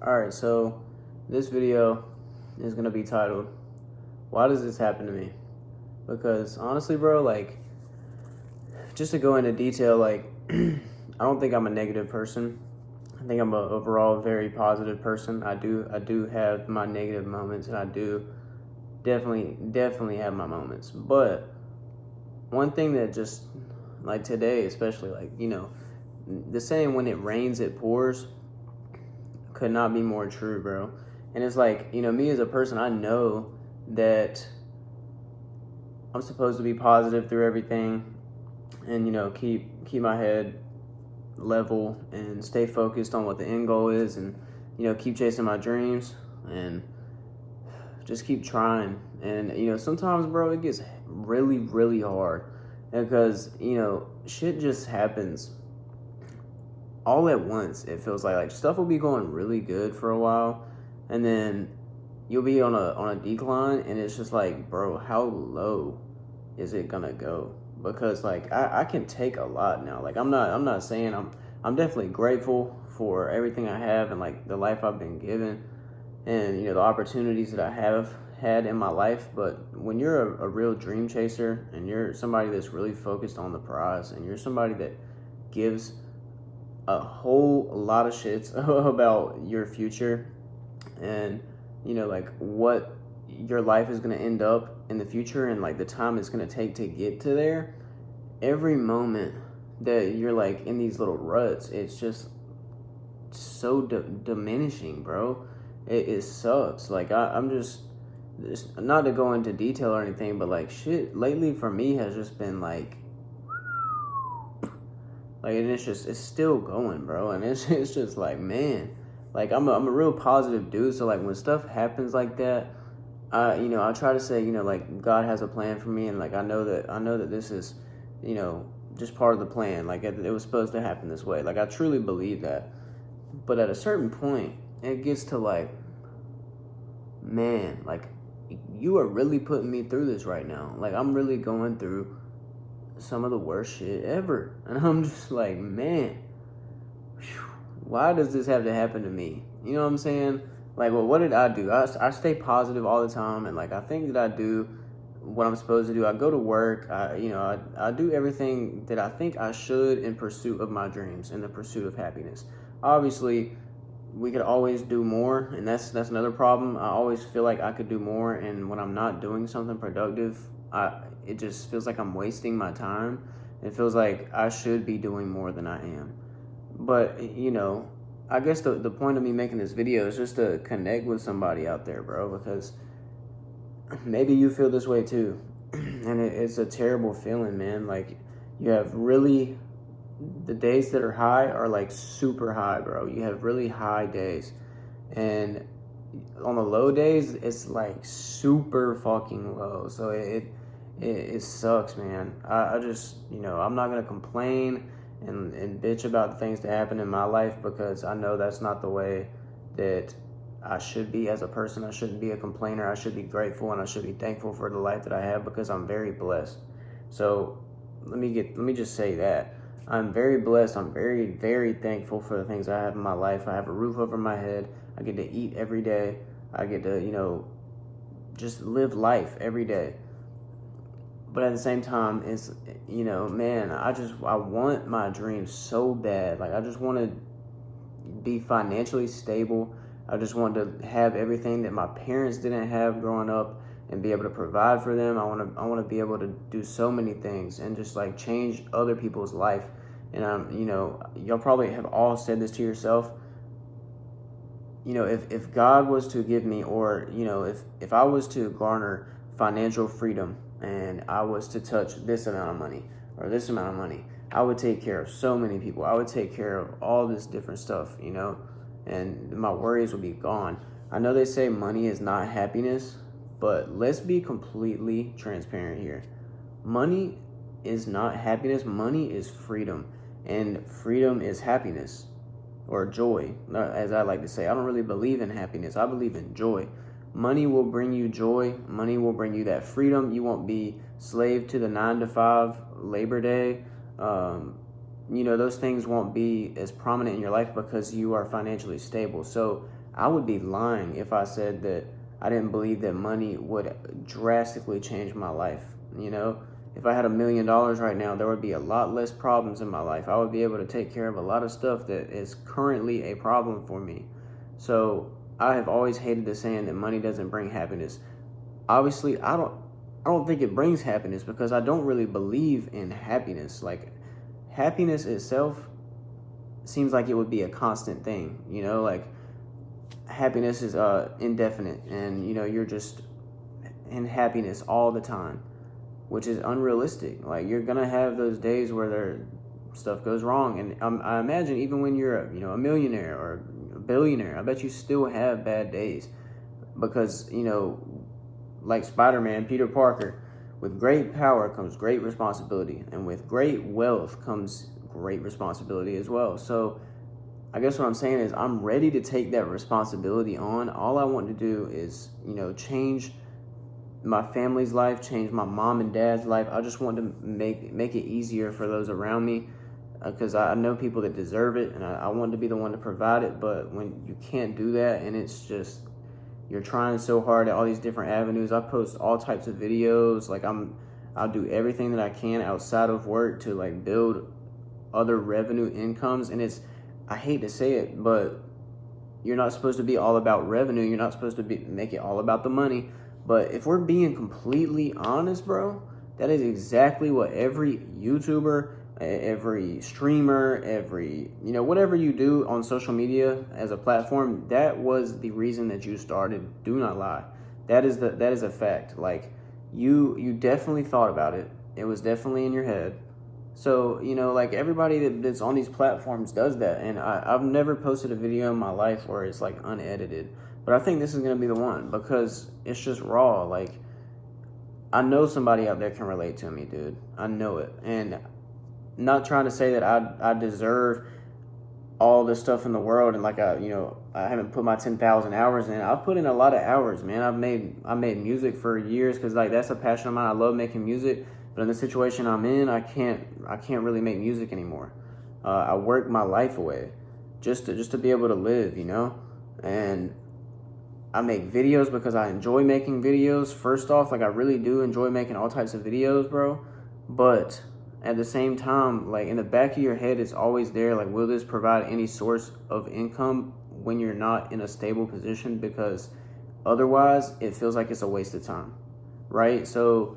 Alright, so this video is gonna be titled, Why Does This Happen to Me? Because honestly, bro, like, just to go into detail, like, I don't think I'm a negative person. I think I'm a overall very positive person. I do have my negative moments, and I do definitely have my moments. But one thing that just, like today, especially, like, the saying, when it rains, it pours, could not be more true, bro. And it's like, me as a person, I know that I'm supposed to be positive through everything and, keep my head level and stay focused on what the end goal is and, keep chasing my dreams and just keep trying. And, sometimes, bro, it gets really hard because, shit just happens all at once. It feels like stuff will be going really good for a while, and then you'll be on a decline, and it's just like, bro, how low is it gonna go? Because like I can take a lot now. Like I'm not saying I'm definitely grateful for everything I have and like the life I've been given and the opportunities that I have had in my life. But when you're a real dream chaser and you're somebody that's really focused on the prize and you're somebody that gives a whole lot of shits about your future and like what your life is going to end up in the future and like the time it's going to take to get to there, every moment that you're like in these little ruts, it's just so diminishing, bro. It sucks. Like I'm just not to go into detail or anything, but like shit lately for me has just been like and it's still going, bro. And it's just like, man, like I'm a real positive dude. So like when stuff happens like that, I try to say, like God has a plan for me, and like I know that this is, just part of the plan. Like it was supposed to happen this way. Like I truly believe that. But at a certain point, it gets to like, man, like you are really putting me through this right now. Like I'm really going through some of the worst shit ever, and I'm just like, man, why does this have to happen to me? You know what I'm saying? Like, well, what did I do? I stay positive all the time, and like I think that I do what I'm supposed to do. I go to work. I do everything that I think I should in pursuit of my dreams, in the pursuit of happiness. Obviously, we could always do more, and that's another problem. I always feel like I could do more, and when I'm not doing something productive, it just feels like I'm wasting my time. It feels like I should be doing more than I am. But, I guess the point of me making this video is just to connect with somebody out there, bro, because maybe you feel this way too. And it's a terrible feeling, man. Like, you have really, the days that are high are like super high, bro. You have really high days. And on the low days, it's like super fucking low. So it sucks, man. I just, I'm not going to complain and bitch about the things that happen in my life because I know that's not the way that I should be as a person. I shouldn't be a complainer. I should be grateful and I should be thankful for the life that I have because I'm very blessed. So let me just say that. I'm very blessed. I'm very thankful for the things I have in my life. I have a roof over my head. I get to eat every day. I get to, just live life every day. But at the same time, it's, man, I want my dreams so bad. Like, I just want to be financially stable. I just want to have everything that my parents didn't have growing up and be able to provide for them. I want to be able to do so many things and just like change other people's life. And y'all probably have all said this to yourself. If God was to give me, or if I was to garner financial freedom and I was to touch this amount of money or this amount of money, I would take care of so many people. I would take care of all this different stuff, and my worries would be gone. I know they say money is not happiness, but let's be completely transparent here. Money is not happiness. Money is freedom, and freedom is happiness or joy, as I like to say. I don't really believe in happiness. I believe in joy. Money will bring you joy. Money will bring you that freedom. You won't be slave to the 9-to-5 Labor Day. Those things won't be as prominent in your life because you are financially stable. So I would be lying if I said that I didn't believe that money would drastically change my life. You know, if I had $1 million right now, there would be a lot less problems in my life. I would be able to take care of a lot of stuff that is currently a problem for me. So I have always hated the saying that money doesn't bring happiness. Obviously, I don't think it brings happiness because I don't really believe in happiness. Like, happiness itself seems like it would be a constant thing, you know, like happiness is indefinite, and you know, you're just in happiness all the time, which is unrealistic. Like, you're gonna have those days where stuff goes wrong, and I imagine even when you're a millionaire or a billionaire, I bet you still have bad days, because like Spider-Man, Peter Parker, with great power comes great responsibility, and with great wealth comes great responsibility as well. So I guess what I'm saying is I'm ready to take that responsibility on. All I want to do is, change my family's life, change my mom and dad's life. I just want to make it easier for those around me, because I know people that deserve it, and I want to be the one to provide it. But when you can't do that, and it's just, you're trying so hard at all these different avenues. I post all types of videos. Like, I'll do everything that I can outside of work to like build other revenue incomes. And I hate to say it, but you're not supposed to be all about revenue. You're not supposed to make it all about the money. But if we're being completely honest, bro, that is exactly what every YouTuber, every streamer, every, whatever you do on social media as a platform, that was the reason that you started. Do not lie. That is a fact. Like, you definitely thought about it. It was definitely in your head. So, like, everybody that's on these platforms does that. And I've never posted a video in my life where it's like unedited. But I think this is going to be the one, because it's just raw. Like, I know somebody out there can relate to me, dude. I know it. And not trying to say that I deserve all this stuff in the world, and like I haven't put my 10,000 hours in. I've put in a lot of hours, man. I made music for years, because like that's a passion of mine. I love making music, but in the situation I'm in, I can't really make music anymore. I work my life away just to be able to live, and I make videos because I enjoy making videos. First off, like, I really do enjoy making all types of videos, bro. But at the same time, like, in the back of your head, it's always there, like, will this provide any source of income when you're not in a stable position? Because otherwise, it feels like it's a waste of time, right? So,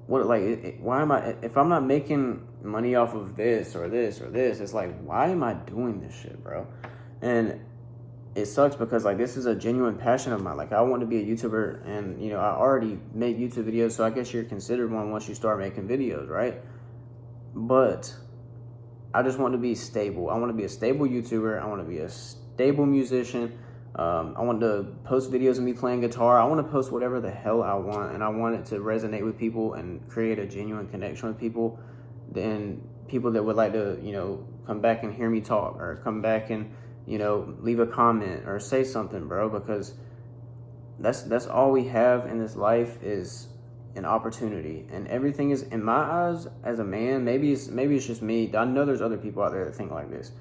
why am I, if I'm not making money off of this or this or this, it's like, why am I doing this shit, bro? And it sucks, because like, this is a genuine passion of mine. Like, I want to be a YouTuber, and I already make YouTube videos, so I guess you're considered one once you start making videos, right? But I just want to be stable. I want to be a stable YouTuber. I want to be a stable musician. I want to post videos of me playing guitar. I want to post whatever the hell I want, and I want it to resonate with people and create a genuine connection with people, and people that would like to come back and hear me talk, or come back and leave a comment or say something, bro, because that's all we have in this life, is an opportunity. And everything is, in my eyes, as a man, maybe it's just me. I know there's other people out there that think like this.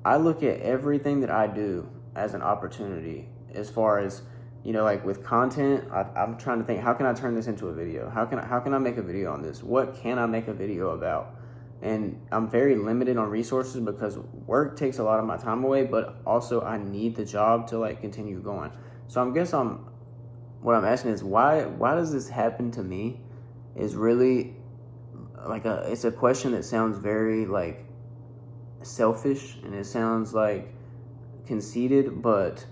I look at everything that I do as an opportunity, as far as, like with content. I'm trying to think, how can I turn this into a video? How can I make a video on this? What can I make a video about? And I'm very limited on resources, because work takes a lot of my time away, but also I need the job to like continue going. So what I'm asking is, why does this happen to me? Is really like it's a question that sounds very like selfish, and it sounds like conceited, but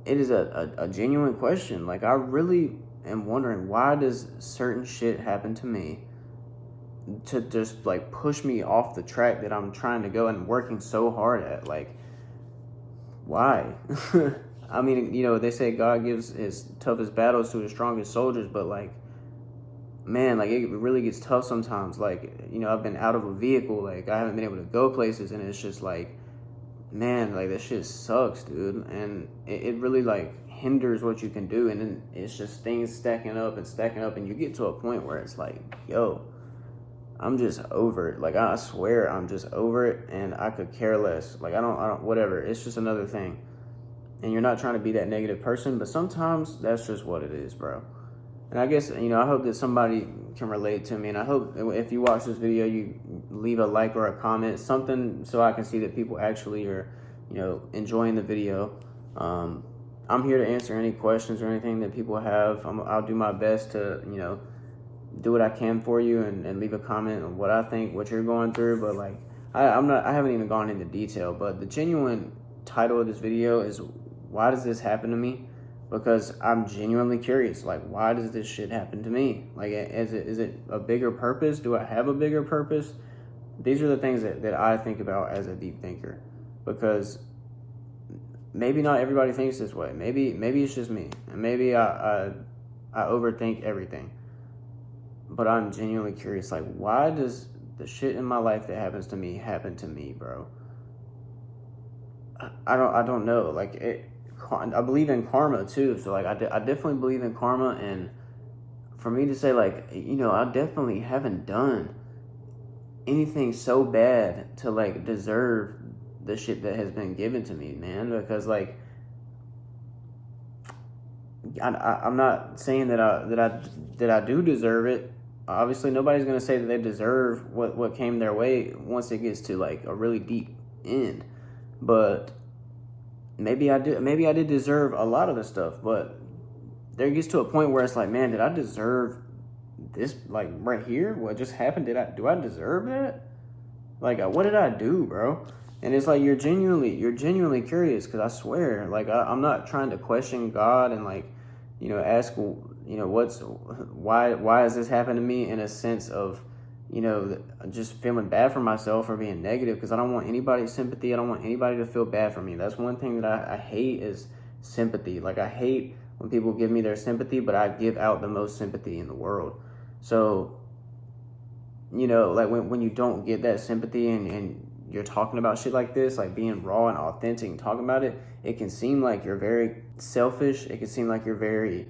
it is a genuine question. Like, I really am wondering, why does certain shit happen to me to just like push me off the track that I'm trying to go and working so hard at? Like, why? I mean, they say God gives his toughest battles to his strongest soldiers, but like, man, like, it really gets tough sometimes. Like, I've been out of a vehicle, like, I haven't been able to go places, and it's just like, man, like, that shit sucks, dude. And it really like hinders what you can do, and then it's just things stacking up, and you get to a point where it's like, yo, I'm just over it. Like, I swear I'm just over it, and I could care less. Like, I don't, whatever. It's just another thing. And you're not trying to be that negative person, but sometimes that's just what it is, bro. And I guess, I hope that somebody can relate to me. And I hope if you watch this video, you leave a like or a comment, something so I can see that people actually are, enjoying the video. I'm here to answer any questions or anything that people have. I'll do my best to, do what I can for you and leave a comment on what I think, what you're going through. But like, I haven't even gone into detail, but the genuine title of this video is, why does this happen to me? Because I'm genuinely curious. Like, why does this shit happen to me? Like, is it a bigger purpose? Do I have a bigger purpose? These are the things that I think about as a deep thinker, because maybe not everybody thinks this way. Maybe it's just me, and maybe I overthink everything. But I'm genuinely curious. Like, why does the shit in my life that happens to me happen to me, bro? I don't know. Like, I believe in karma too. So like, I definitely believe in karma. And for me to say, like, I definitely haven't done anything so bad to like deserve the shit that has been given to me, man. Because like, I'm not saying that I do deserve it. Obviously, nobody's gonna say that they deserve what came their way once it gets to like a really deep end. But maybe I did deserve a lot of the stuff. But there gets to a point where it's like, man, did I deserve this? Like, right here, what just happened? Do I deserve that? Like, what did I do, bro? And it's like, you're genuinely curious, because I swear, like, I'm not trying to question God and like, ask, why has this happened to me, in a sense of, just feeling bad for myself or being negative, because I don't want anybody's sympathy. I don't want anybody to feel bad for me. That's one thing that I hate, is sympathy. Like, I hate when people give me their sympathy, but I give out the most sympathy in the world. So, like, when you don't get that sympathy and you're talking about shit like this, like being raw and authentic and talking about it, it can seem like you're very selfish. It can seem like you're very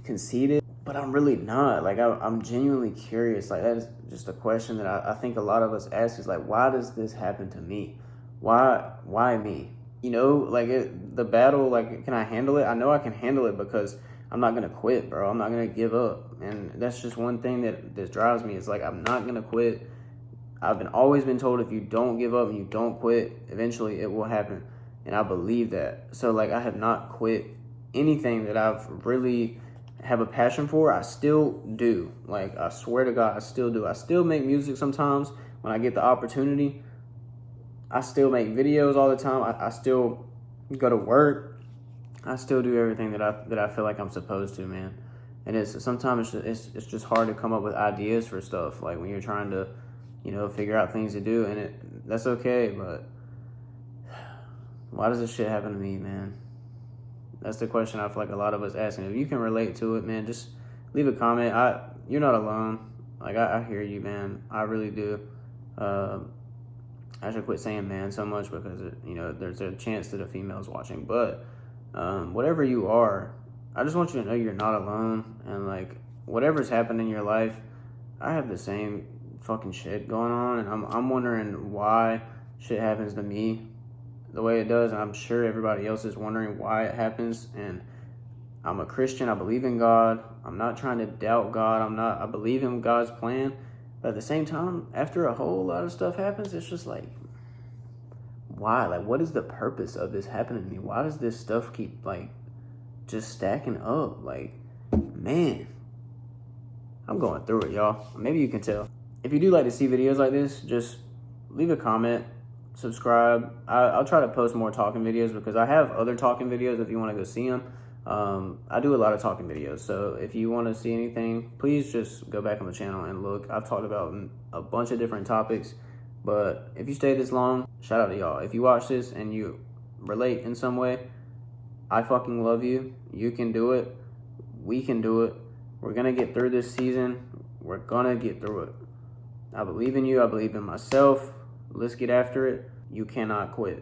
conceited, but I'm really not. Like, I'm genuinely curious. Like, that is just a question that I think a lot of us ask, is like, why does this happen to me? Why me? Like, the battle, like, can I handle it? I know I can handle it, because I'm not going to quit, bro. I'm not going to give up. And that's just one thing that drives me. It's like, I'm not going to quit. I've always been told, if you don't give up and you don't quit, eventually it will happen. And I believe that. So like, I have not quit anything that I've really have a passion for. I still do. Like, I swear to God, I still do. I still make music sometimes when I get the opportunity. I still make videos all the time. I still go to work. I still do everything that I feel like I'm supposed to, man. And sometimes it's just hard to come up with ideas for stuff, like when you're trying to, figure out things to do, and that's okay. But why does this shit happen to me, man? That's the question I feel like a lot of us asking. If you can relate to it, man, just leave a comment. You're not alone. Like, I hear you, man. I really do. I should quit saying man so much, because there's a chance that a female's watching. But whatever you are, I just want you to know you're not alone. And like, whatever's happened in your life, I have the same fucking shit going on, and I'm wondering why shit happens to me the way it does, and I'm sure everybody else is wondering why it happens. And I'm a Christian. I believe in God. I'm not trying to doubt God. I believe in God's plan. But at the same time, after a whole lot of stuff happens, it's just like, why? Like, what is the purpose of this happening to me? Why does this stuff keep like just stacking up? Like, man, I'm going through it, y'all. Maybe you can tell. If you do like to see videos like this, just leave a comment, subscribe. I'll try to post more talking videos, because I have other talking videos if you want to go see them. I do a lot of talking videos, so if you want to see anything, please just go back on the channel and look. I've talked about a bunch of different topics, but if you stay this long, shout out to y'all. If you watch this and you relate in some way, I fucking love you. You can do it. We can do it. We're gonna get through this season. We're gonna get through it. I believe in you. I believe in myself. Let's get after it. You cannot quit.